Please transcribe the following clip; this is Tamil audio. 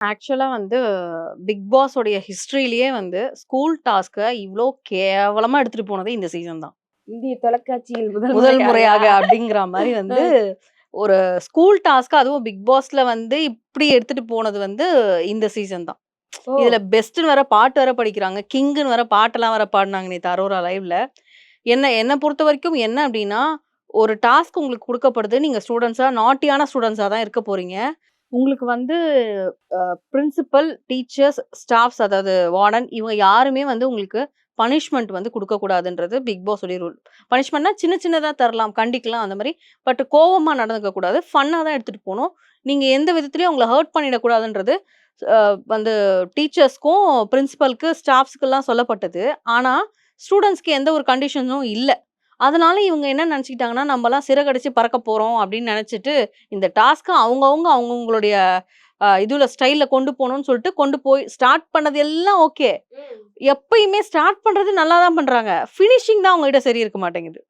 ஆக்சுவலா வந்து பிக் பாஸ் உடைய ஹிஸ்டரியிலேயே வந்து ஸ்கூல் டாஸ்க்க இவ்ளோ கேவலமா எடுத்துட்டு போனது இந்த சீசன் தான். இந்திய தொலைக்காட்சியில் முதல் முதல் முறையாக முறையாக அப்படிங்கிற மாரி வந்து ஒரு ஸ்கூல் டாஸ்க் அதுவும் பிக் பாஸ்ல வந்து இப்படி எடுத்துட்டு போனது வந்து இந்த சீசன் தான். ஓ! இதுல பெஸ்ட்ன்னு வேற பாட்டு வேற படிக்கிறாங்க. கிங்ன்னு வேற பாட்டெல்லாம் வேற பாடுனாங்க நேத்து அரோரா லைவ்ல. என்ன பொறுத்தவரைக்கும் என்ன அப்டின்னா, ஒரு டாஸ்க் உங்களுக்கு குடுக்கப்படுது. நீங்க ஸ்டூடண்ட்ஸா நாட்டியான ஸ்டூடண்ட்ஸா தான் இருக்க போறீங்க. உங்களுக்கு வந்து பிரின்சிபல், டீச்சர்ஸ், ஸ்டாஃப்ஸ் அதாவது வார்டன் இவங்க யாருமே வந்து உங்களுக்கு பனிஷ்மென்ட் வந்து குடுக்கக்கூடாதுன்றது பிக் பாஸ் உடைய ரூல். பனிஷ்மென்ட்னா சின்ன சின்னதா தரலாம், கண்டிக்கலாம் அந்த மாரி. பட் கோவமா நடந்துக்க கூடாது. ஃபன்னா தான் எடுத்துட்டு போணும். நீங்க எந்த விதத்திலயும் அவங்கள ஹர்ட் பண்ணிடக்கூடாதுன்றது அ வந்து டீச்சர்ஸ்க்கும், பிரின்சிபல்க்கு, ஸ்டாஃப்ஸ்க்குலாம் சொல்லப்பட்டது. ஆனா, ஸ்டூடண்ட்ஸ்க்கு எந்த ஒரு கண்டிஷனும் இல்ல. அதனால இவங்க என்ன நெனச்சுக்கிட்டாங்கன்னா, நம்பலாம் சிறகடிச்சு பறக்க போறோம் அப்படின்னு நெனச்சுட்டு, இந்த டாஸ்க்க அவங்கவங்களுடைய இதுல ஸ்டைல்ல கொண்டு போணும்னு சொல்லிட்டு கொண்டு போய் ஸ்டார்ட் பண்ணது எல்லாம் ஓகே. எப்பயுமே ஸ்டார்ட் பண்றது நல்லா தான் பண்றாங்க. ஃபினிஷிங் தான் அவங்ககிட்ட சரி இருக்க மாட்டேங்குது.